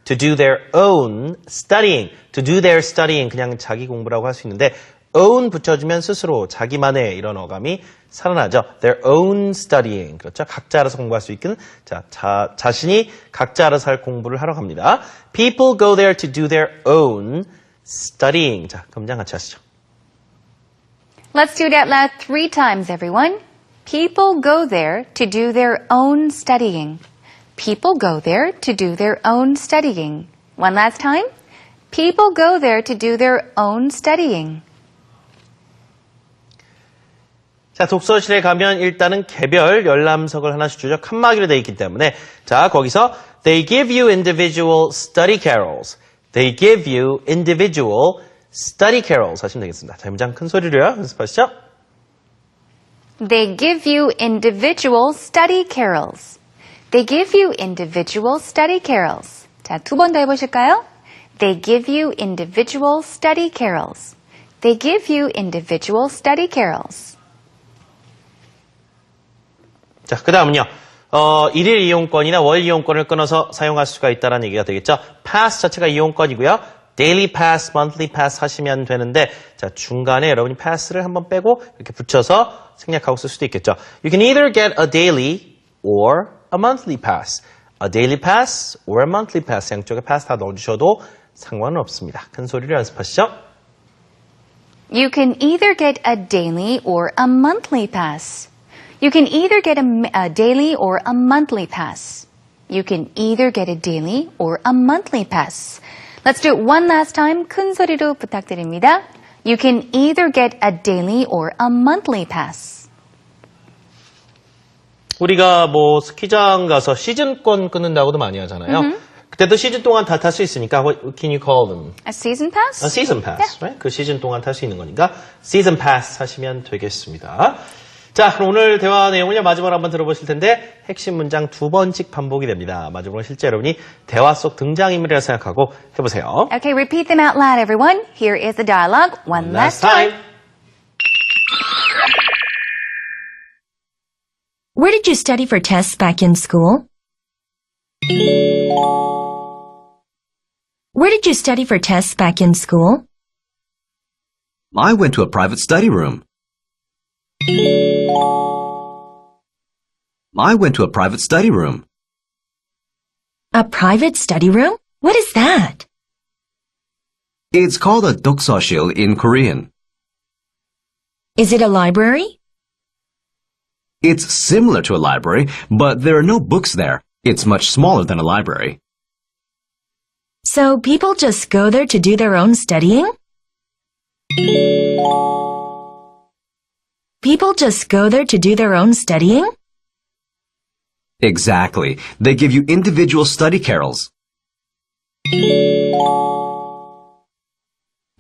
to do their own studying. to do their studying 그냥 자기 공부라고 할 수 있는데 own 붙여주면 스스로 자기만의 이런 어감이 살아나죠. their own studying. 그렇죠. 각자 알아서 공부할 수 있는 자신이 각자 알아서 할 공부를 하러 갑니다. People go there to do their own studying. 자, 그럼 문장 같이 하시죠. Let's do it out loud 3 times, everyone. People go there to do their own studying. People go there to do their own studying. One last time. People go there to do their own studying. 자, 독서실에 가면 일단은 개별 열람석을 하나씩 주죠. 칸막이로 되어 있기 때문에 자, 거기서 They give you individual study carrels. They give you individual study carrels 하시면 되겠습니다. 자, 문장 큰 소리로요. 연습하시죠. They give you individual study carrels. They give you individual study carrels. 자, 2번 더 해보실까요? They give you individual study carrels. They give you individual study carrels. 자, 그 다음은요. 일일 이용권이나 월 이용권을 끊어서 사용할 수가 있다는 얘기가 되겠죠. pass 자체가 이용권이고요. daily pass, monthly pass 하시면 되는데 자, 중간에 여러분이 pass를 한번 빼고 이렇게 붙여서 생략하고 쓸 수도 있겠죠. You can either get a daily or a monthly pass. A daily pass or a monthly pass. 양쪽에 pass 다 넣어주셔도 상관은 없습니다. 큰 소리로 연습하시죠. You can either get a daily or a monthly pass. You can either get a daily or a monthly pass. You can either get a daily or a monthly pass. Let's do it one last time. 큰 소리로 부탁드립니다. You can either get a daily or a monthly pass. 우리가 뭐 스키장 가서 시즌권 끊는다고도 많이 하잖아요. 그때도 시즌 동안 다 탈 수 있으니까 what can you call them? A season pass? A season pass. Yeah. Right? 그 시즌 동안 탈 수 있는 거니까 season pass 하시면 되겠습니다. 자, 그럼 오늘 대화 내용을 마지막으로 한번 들어보실 텐데 핵심 문장 2번씩 반복이 됩니다. 마지막으로 실제 여러분이 대화 속 등장인물이라 생각하고 해보세요. Okay, repeat them out loud, everyone. Here is the dialogue one last time. Where did you study for tests back in school? Where did you study for tests back in school? I went to a private study room. I went to a private study room. A private study room? What is that? It's called a doksoshil in Korean. Is it a library? It's similar to a library, but there are no books there. It's much smaller than a library. So people just go there to do their own studying? People just go there to do their own studying? Exactly. They give you individual study carrels.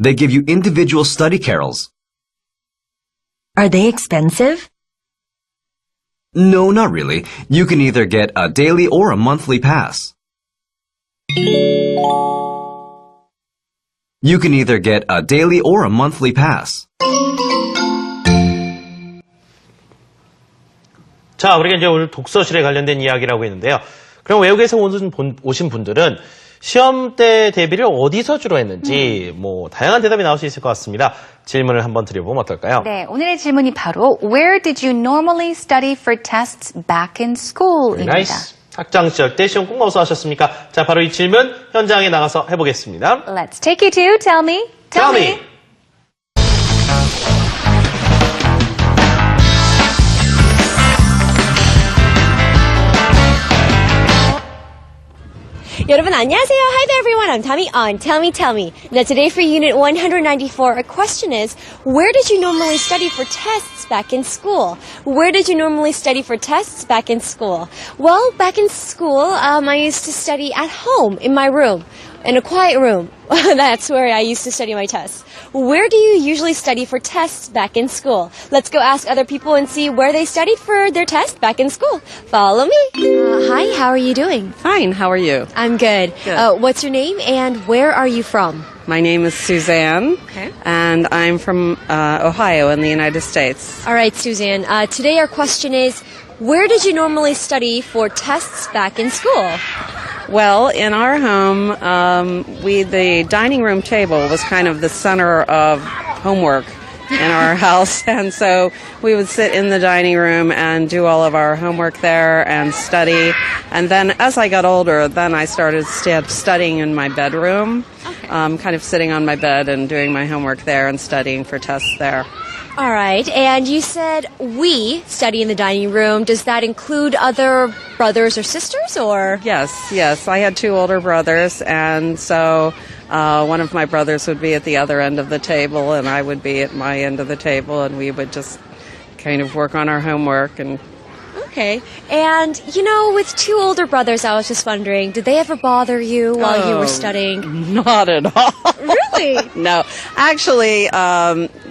They give you individual study carrels. Are they expensive? No, not really. You can either get a daily or a monthly pass. You can either get a daily or a monthly pass. 자, 우리가 이제 오늘 독서실에 관련된 이야기라고 했는데요. 그럼 외국에서 오신 분들은 시험 때 대비를 어디서 주로 했는지 뭐 다양한 대답이 나올 수 있을 것 같습니다. 질문을 한번 드려보면 어떨까요? 네, 오늘의 질문이 바로 Where did you normally study for tests back in school입니다. Nice. 학창 시절 때 시험 꼭 어디서 하셨습니까? 자, 바로 이 질문 현장에 나가서 해보겠습니다. Let's take you to Tell Me. Tell me. 여러분 안녕하세요. Hi there everyone. I'm Tommy on Tell Me. Now today for Unit 194, our question is, where did you normally study for tests back in school? Where did you normally study for tests back in school? Well, back in school, I used to study at home in my room, in a quiet room. That's where I used to study my tests. Where do you usually study for tests back in school? Let's go ask other people and see where they studied for their test back in school. Follow me. Hi, how are you doing? Fine, how are you? I'm good. Good. What's your name and where are you from? My name is Suzanne, Okay. and I'm from Ohio in the United States. All right, Suzanne. Today our question is, where did you normally study for tests back in school? Well, in our home, the dining room table was kind of the center of homework in our house, and so we would sit in the dining room and do all of our homework there and study. And then as I got older, then I started studying in my bedroom, kind of sitting on my bed and doing my homework there and studying for tests there. All right, and you said we study in the dining room. Does that include other brothers or sisters, or? Yes. I had 2 older brothers, and so one of my brothers would be at the other end of the table, and I would be at my end of the table, and we would just kind of work on our homework. And Okay, and with 2 older brothers, I was just wondering, did they ever bother you while you were studying? Not at all. Really? No, actually,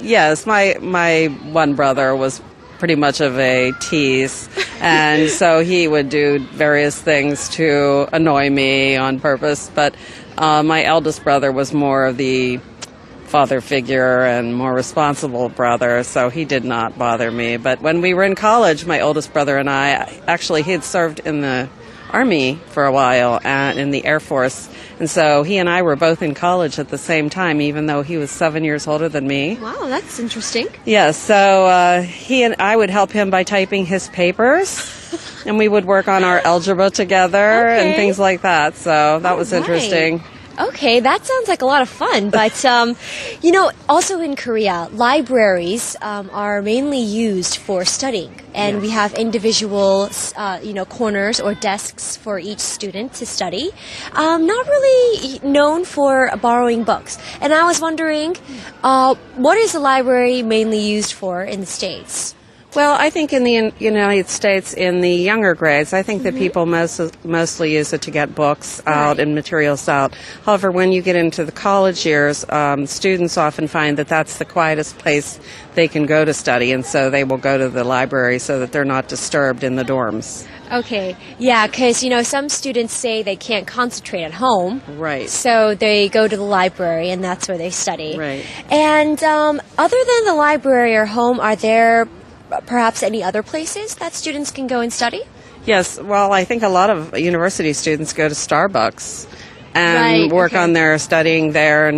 yes. My one brother was pretty much of a tease, and so he would do various things to annoy me on purpose. But my eldest brother was more of the father figure and more responsible brother, so he did not bother me. But when we were in college, my oldest brother and I, actually he had served in the Army for a while and in the Air Force, and so he and I were both in college at the same time, even though he was 7 years older than me. Wow, that's interesting. Yes, so he and I would help him by typing his papers, and we would work on our algebra together and things like that, so that was interesting. Okay, that sounds like a lot of fun. But, also in Korea, libraries are mainly used for studying. And we have individual, corners or desks for each student to study. Not really known for borrowing books. And I was wondering, what is the library mainly used for in the States? Well, I think in the United States, in the younger grades, I think that people mostly use it to get books out and materials out. However, when you get into the college years, students often find that that's the quietest place they can go to study, and so they will go to the library so that they're not disturbed in the dorms. Okay, yeah, because, some students say they can't concentrate at home. Right. So they go to the library, and that's where they study. Right. And other than the library or home, are there perhaps any other places that students can go and study? Yes, well, I think a lot of university students go to Starbucks and work on their studying there and